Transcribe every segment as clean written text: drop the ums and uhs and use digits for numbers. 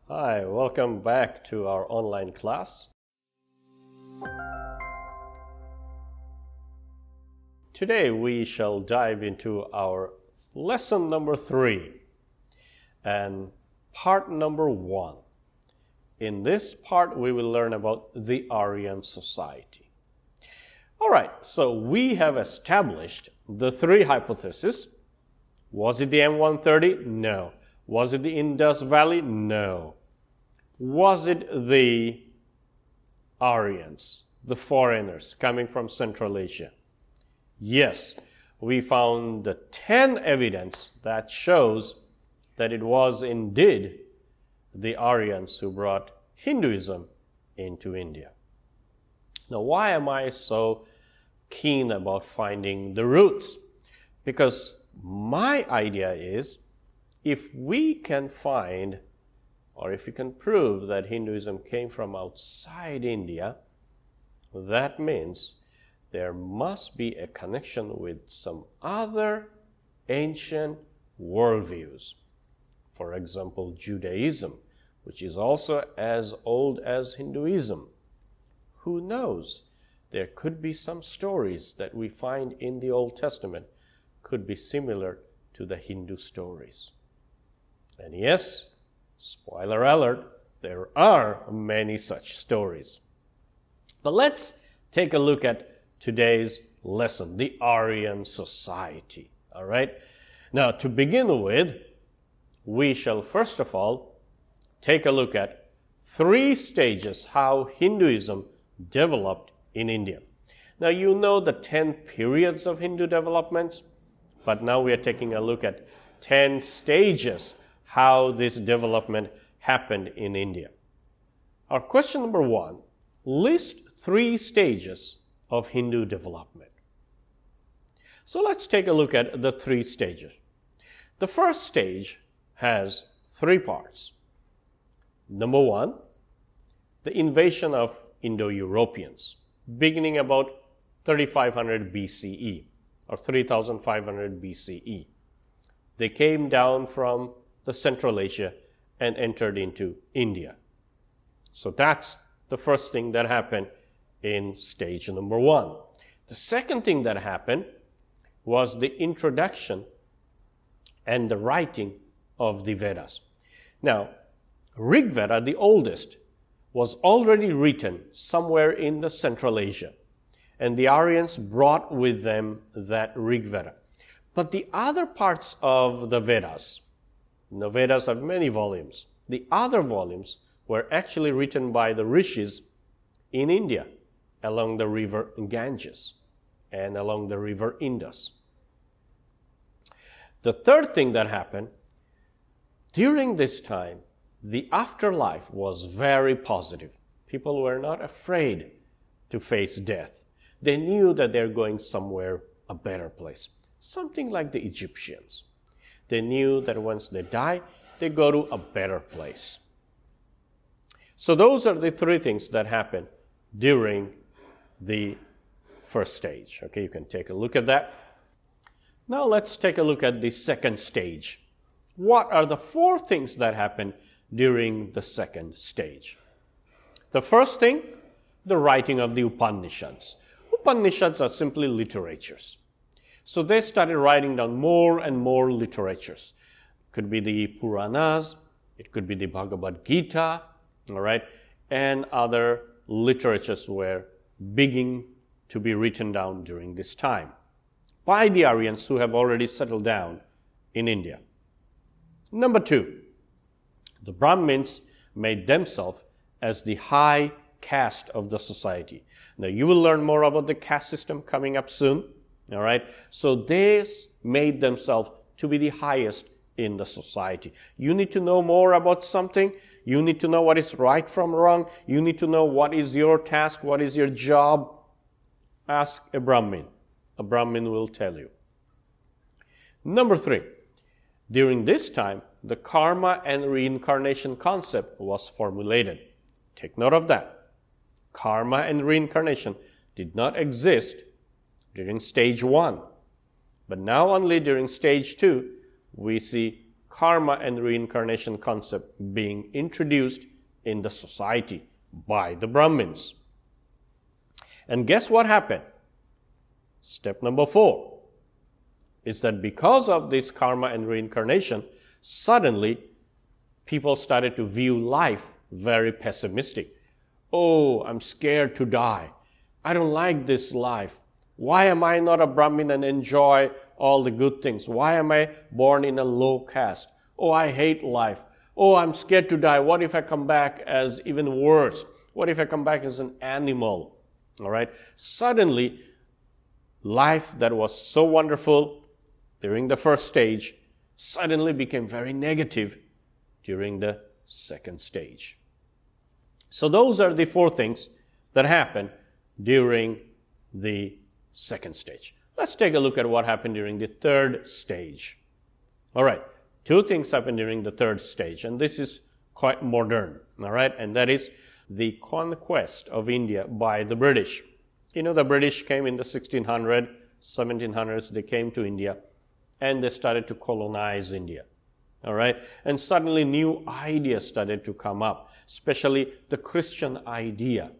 Hi, welcome back to our online class. Today we shall dive into our lesson number 3 and part number 1. In this part we will learn about the Aryan society. Alright, so we have established the 3 hypotheses. Was it the M130? No. Was it the Indus Valley? No. Was it the Aryans, the foreigners coming from Central Asia? Yes, we found the 10 evidence that shows that it was indeed the Aryans who brought Hinduism into India. Now, why am I so keen about finding the roots? Because my idea is, if we can find, or if we can prove that Hinduism came from outside India, that means there must be a connection with some other ancient worldviews. For example, Judaism, which is also as old as Hinduism. Who knows? There could be some stories that we find in the Old Testament could be similar to the Hindu stories. And yes, spoiler alert, there are many such stories. But let's take a look at today's lesson, the Aryan society. All right? Now, to begin with, we shall first of all take a look at 3 stages how Hinduism developed in India. Now, you know the 10 periods of Hindu developments, but now we are taking a look at 10 stages how this development happened in India. Our question number 1, list 3 stages of Hindu development. So let's take a look at the 3 stages. The first stage has 3 parts. Number 1, the invasion of Indo-Europeans, beginning about 3500 BCE or 3500 BCE. They came down from the Central Asia and entered into India. So that's the first thing that happened in stage number 1. The second thing that happened was the introduction and the writing of the Vedas. Now, Rig Veda, the oldest, was already written somewhere in the Central Asia, and the Aryans brought with them that Rig Veda. But the other parts of the Vedas, the Vedas have many volumes. The other volumes were actually written by the rishis in India along the river Ganges and along the river Indus. The third thing that happened, during this time, the afterlife was very positive. People were not afraid to face death. They knew that they're going somewhere, a better place, something like the Egyptians. They knew that once they die, they go to a better place. So those are the 3 things that happen during the first stage. Okay, you can take a look at that. Now let's take a look at the second stage. What are the 4 things that happen during the second stage? The first thing, the writing of the Upanishads. Upanishads are simply literatures. So they started writing down more and more literatures. It could be the Puranas, it could be the Bhagavad Gita, all right, and other literatures were beginning to be written down during this time by the Aryans who have already settled down in India. Number 2, the Brahmins made themselves as the high caste of the society. Now, you will learn more about the caste system coming up soon. All right. So they made themselves to be the highest in the society. You need to know more about something. You need to know what is right from wrong. You need to know what is your task, what is your job. Ask a Brahmin. A Brahmin will tell you. Number 3, during this time, the karma and reincarnation concept was formulated. Take note of that. Karma and reincarnation did not exist during stage 1. But now only during stage 2, we see karma and reincarnation concept being introduced in the society by the Brahmins. And guess what happened? Step number 4 is that because of this karma and reincarnation, suddenly people started to view life very pessimistic. Oh, I'm scared to die. I don't like this life. Why am I not a Brahmin and enjoy all the good things? Why am I born in a low caste? Oh, I hate life. Oh, I'm scared to die. What if I come back as even worse? What if I come back as an animal? All right. Suddenly, life that was so wonderful during the first stage suddenly became very negative during the second stage. So those are the 4 things that happened during the second stage. Let's take a look at what happened during the third stage. All right, 2 things happened during the third stage, and this is quite modern, all right, and that is the conquest of India by the British. You know, the British came in the 1600s, 1700s, they came to India, and they started to colonize India. All right, and suddenly new ideas started to come up, especially the Christian idea.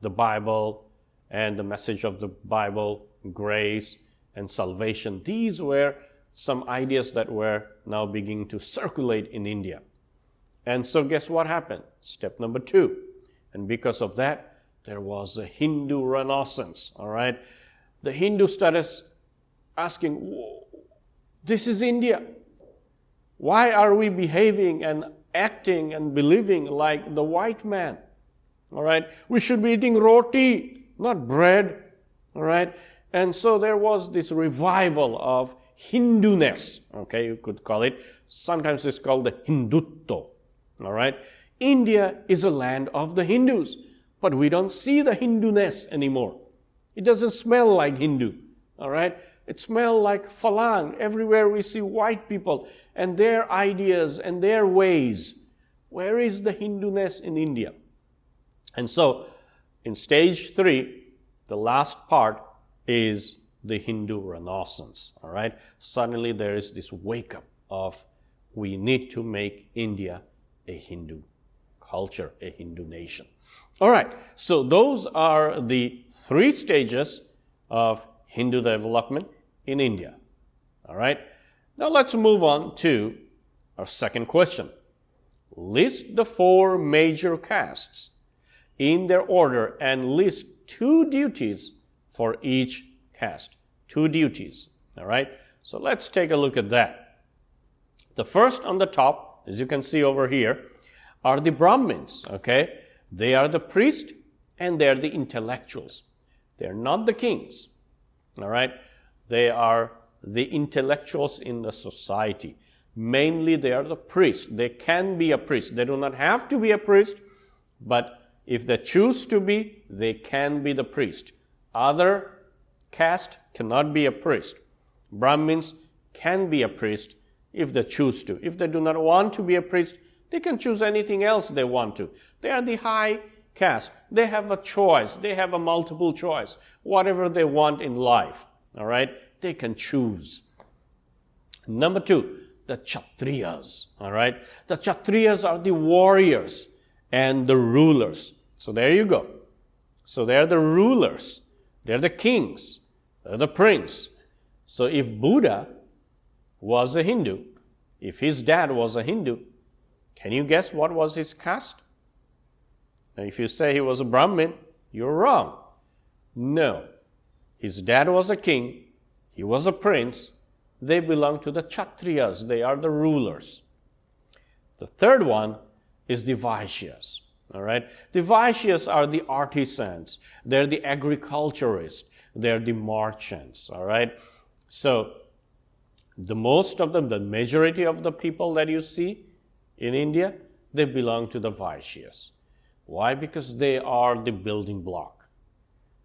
The Bible and the message of the Bible, grace and salvation. These were some ideas that were now beginning to circulate in India. And so guess what happened? Step number 2. And because of that, there was a Hindu renaissance. All right, the Hindus started asking, this is India. Why are we behaving and acting and believing like the white man? All right, we should be eating roti, not bread. All right, and so there was this revival of Hinduness. Okay, you could call it. Sometimes it's called the Hindutva. All right, India is a land of the Hindus, but we don't see the Hinduness anymore. It doesn't smell like Hindu. All right, it smells like Falang. Everywhere we see white people and their ideas and their ways. Where is the Hinduness in India? And so, in stage 3, the last part is the Hindu Renaissance. All right, suddenly there is this wake up of we need to make India a Hindu culture, a Hindu nation. All right, so those are the 3 stages of Hindu development in India. All right, now let's move on to our second question. List the 4 major castes in their order and list 2 duties for each caste. 2 duties. All right, so let's take a look at that. The first on the top, as you can see over here, are the Brahmins. Okay, they are the priests and they are the intellectuals. They are not the kings. All right, they are the intellectuals in the society. Mainly they are the priests. They can be a priest. They do not have to be a priest, but if they choose to be, they can be the priest. Other caste cannot be a priest. Brahmins can be a priest if they choose to. If they do not want to be a priest, they can choose anything else they want to. They are the high caste. They have a choice. They have a multiple choice. Whatever they want in life, all right, they can choose. Number 2, the Kshatriyas, all right. The Kshatriyas are the warriors and the rulers. So there you go. So they're the rulers. They're the kings. They're the prince. So if Buddha was a Hindu, if his dad was a Hindu, can you guess what was his caste? Now, if you say he was a Brahmin, you're wrong. No. His dad was a king. He was a prince. They belong to the Kshatriyas. They are the rulers. The third one is the Vaishyas. All right. The Vaishyas are the artisans. They're the agriculturists. They're the merchants. All right. So the most of them, the majority of the people that you see in India, they belong to the Vaishyas. Why? Because they are the building block.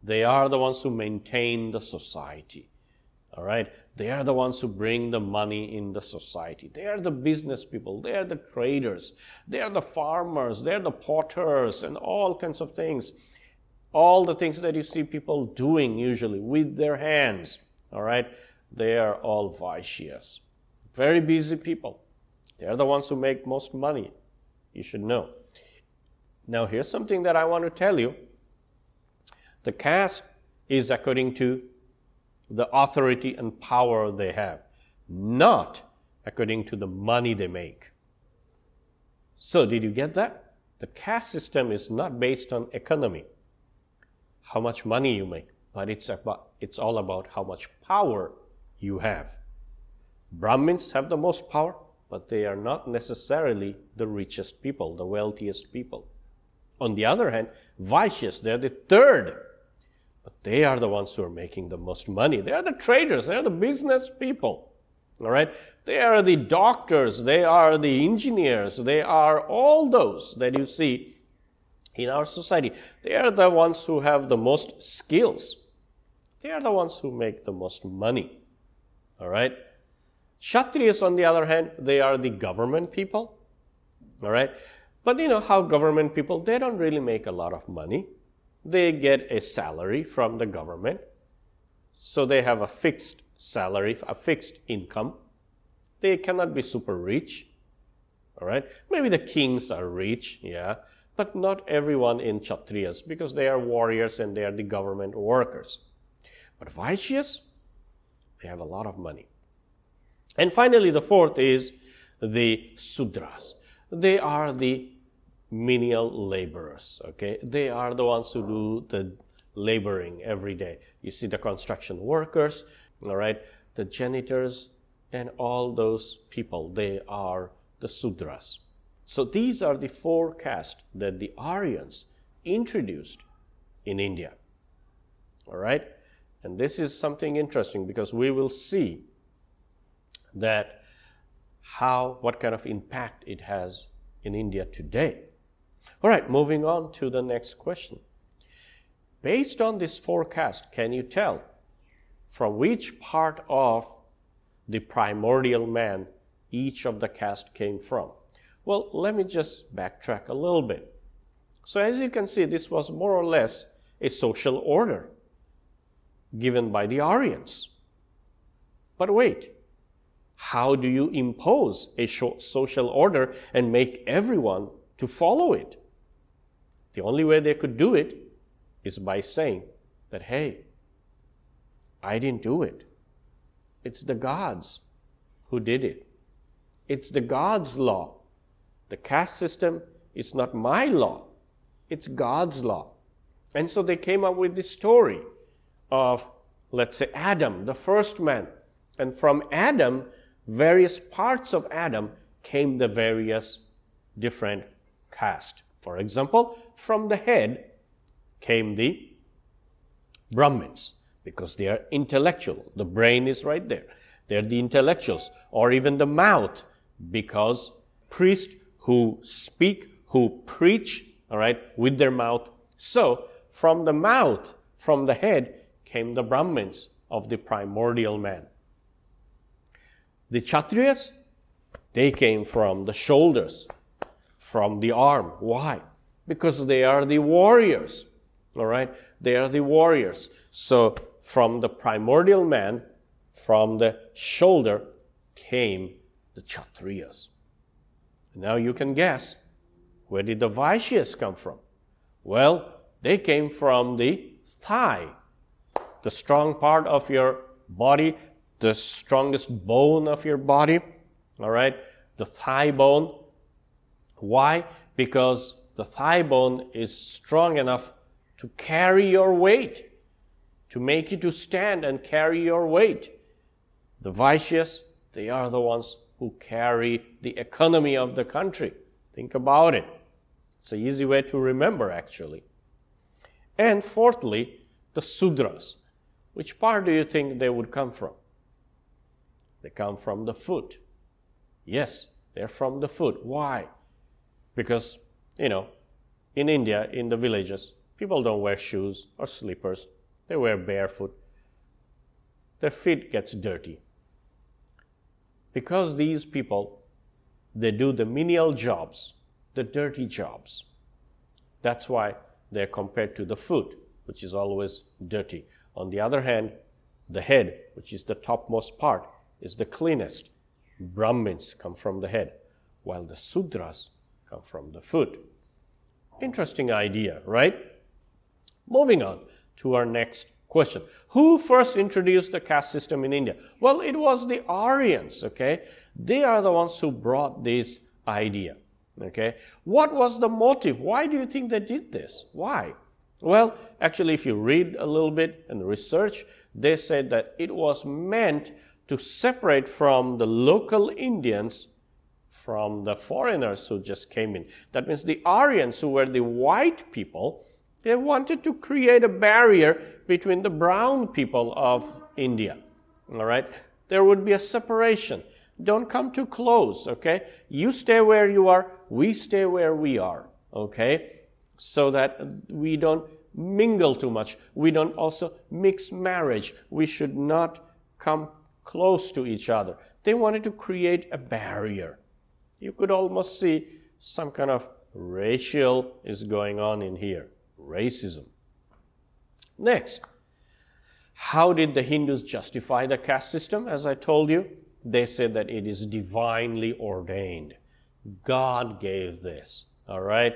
They are the ones who maintain the society. All right. They are the ones who bring the money in the society. They are the business people. They are the traders. They are the farmers. They are the potters and all kinds of things. All the things that you see people doing usually with their hands. All right. They are all Vaishyas. Very busy people. They're the ones who make most money. You should know. Now, here's something that I want to tell you. The caste is according to the authority and power they have, not according to the money they make. So, did you get that? The caste system is not based on economy, how much money you make, but it's all about how much power you have. Brahmins have the most power, but they are not necessarily the richest people, the wealthiest people. On the other hand, Vaishyas, they're the third, but they are the ones who are making the most money. They are the traders, they are the business people. All right? They are the doctors, they are the engineers, they are all those that you see in our society. They are the ones who have the most skills. They are the ones who make the most money. All right? Kshatriyas, on the other hand, they are the government people. All right? But you know how government people, they don't really make a lot of money. They get a salary from the government. So they have a fixed salary, a fixed income. They cannot be super rich. All right? Maybe the kings are rich, yeah. But not everyone in Kshatriyas, because they are warriors and they are the government workers. But Vaishyas, they have a lot of money. And finally, the fourth is the Sudras. They are the menial laborers, okay? They are the ones who do the laboring every day. You see the construction workers, all right? The janitors and all those people, they are the Sudras. So these are the four castes that the Aryans introduced in India, all right? And this is something interesting because we will see that what kind of impact it has in India today. All right, moving on to the next question. Based on this forecast, can you tell from which part of the primordial man each of the caste came from? Well, let me just backtrack a little bit. So as you can see, this was more or less a social order given by the Aryans. But wait, how do you impose a social order and make everyone to follow it? The only way they could do it is by saying that, hey, I didn't do it. It's the gods who did it. It's the gods' law. The caste system is not my law. It's God's law. And so they came up with this story of, let's say, Adam, the first man. And from Adam, various parts of Adam came the various different caste. For example, from the head came the Brahmins, because they are intellectual. The brain is right there. They're the intellectuals. Or even the mouth, because priests who speak, who preach, all right, with their mouth. So, from the mouth, from the head, came the Brahmins of the primordial man. The Kshatriyas, they came from the shoulders, from the arm. Why? Because they are the warriors. All right? They are the warriors. So from the primordial man, from the shoulder, came the Kshatriyas. Now you can guess, where did the Vaishyas come from? Well, they came from the thigh, the strong part of your body, the strongest bone of your body, all right? The thigh bone. Why? Because the thigh bone is strong enough to carry your weight, to make you to stand and carry your weight. The Vaishyas, they are the ones who carry the economy of the country. Think about it. It's an easy way to remember, actually. And fourthly, the Sudras. Which part do you think they would come from? They come from the foot. Yes, they're from the foot. Why? Because, in India, in the villages, people don't wear shoes or slippers. They wear barefoot. Their feet gets dirty. Because these people, they do the menial jobs, the dirty jobs. That's why they're compared to the foot, which is always dirty. On the other hand, the head, which is the topmost part, is the cleanest, Brahmins come from the head, while the Sudras come from the foot. Interesting idea, right? Moving on to our next question. Who first introduced the caste system in India? Well, it was the Aryans, okay? They are the ones who brought this idea, okay? What was the motive? Why do you think they did this? Why? Well, actually, if you read a little bit and research, they said that it was meant to separate from the local Indians from the foreigners who just came in. That means the Aryans, who were the white people, they wanted to create a barrier between the brown people of India. All right? There would be a separation. Don't come too close, okay? You stay where you are, we stay where we are, okay? So that we don't mingle too much. We don't also mix marriage. We should not come close to each other. They wanted to create a barrier. You could almost see some kind of racial is going on in here. Racism. Next, how did the Hindus justify the caste system? As I told you, they said that it is divinely ordained. God gave this, all right?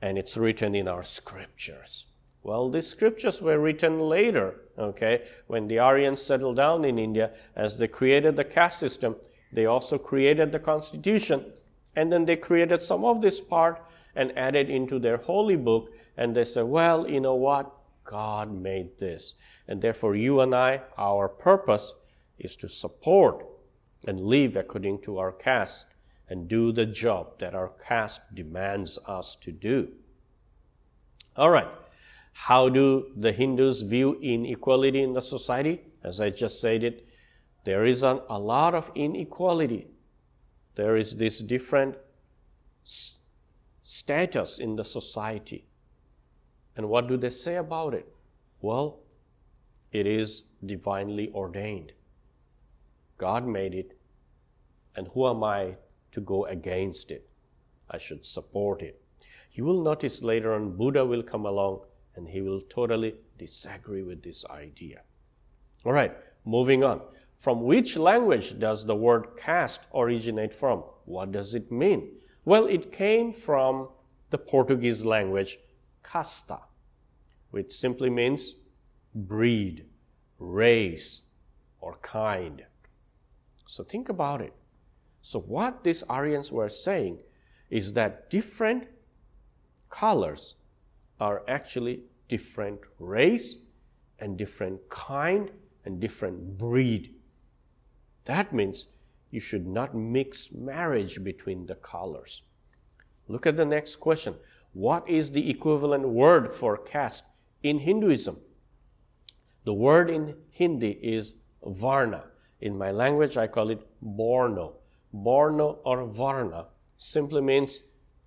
And it's written in our scriptures. Well, these scriptures were written later, okay? When the Aryans settled down in India, as they created the caste system, they also created the constitution, and then they created some of this part and added into their holy book, and they said, well, you know what? God made this. And therefore, you and I, our purpose is to support and live according to our caste and do the job that our caste demands us to do. All right. How do the Hindus view inequality in the society? As I just said it, there is a lot of inequality. There is this different status in the society. And what do they say about it? Well, it is divinely ordained. God made it, and who am I to go against it? I should support it. You will notice later on Buddha will come along and he will totally disagree with this idea. All right, moving on. From which language does the word caste originate from? What does it mean? Well, it came from the Portuguese language casta, which simply means breed, race, or kind. So think about it. So what these Aryans were saying is that different colors are actually different race and different kind and different breed. That means you should not mix marriage between the colors. Look at the next question. What is the equivalent word for caste in Hinduism? The word in Hindi is varna. In my language, I call it borno. Borno or varna simply means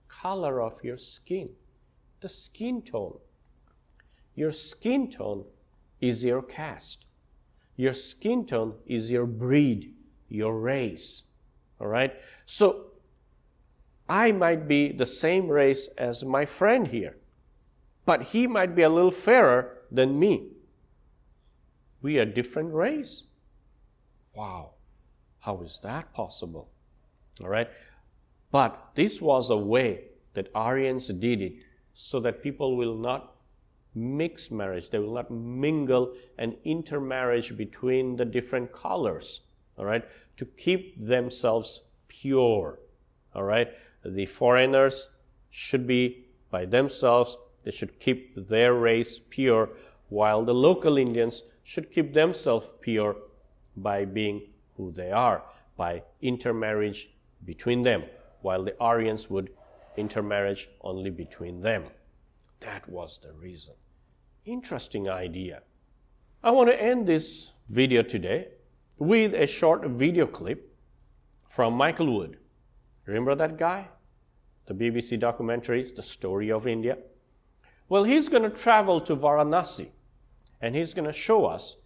color of your skin, the skin tone. Your skin tone is your caste. Your skin tone is your breed, your race. All right? So, I might be the same race as my friend here, but he might be a little fairer than me. We are different race. Wow, how is that possible? All right? But this was a way that Aryans did it so that people will not mix marriage. They will not mingle and intermarriage between the different colors. All right? To keep themselves pure. All right? The foreigners should be by themselves. They should keep their race pure, while the local Indians should keep themselves pure by being who they are, by intermarriage between them, while the Aryans would intermarriage only between them. That was the reason. Interesting idea. I want to end this video today with a short video clip from Michael Wood. Remember that guy? The BBC documentary, The Story of India? Well, he's going to travel to Varanasi, and he's going to show us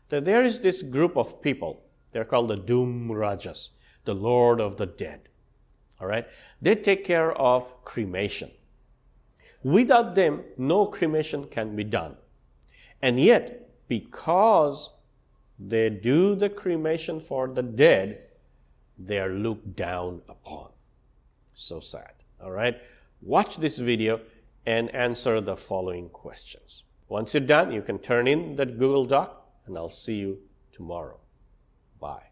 that there is this group of people. They're called the Doom Rajas, the Lord of the Dead. All right? They take care of cremation. Without them, no cremation can be done. And yet, because they do the cremation for the dead, they are looked down upon. So sad. All right? Watch this video and answer the following questions. Once you're done, you can turn in that Google Doc, and I'll see you tomorrow. Bye.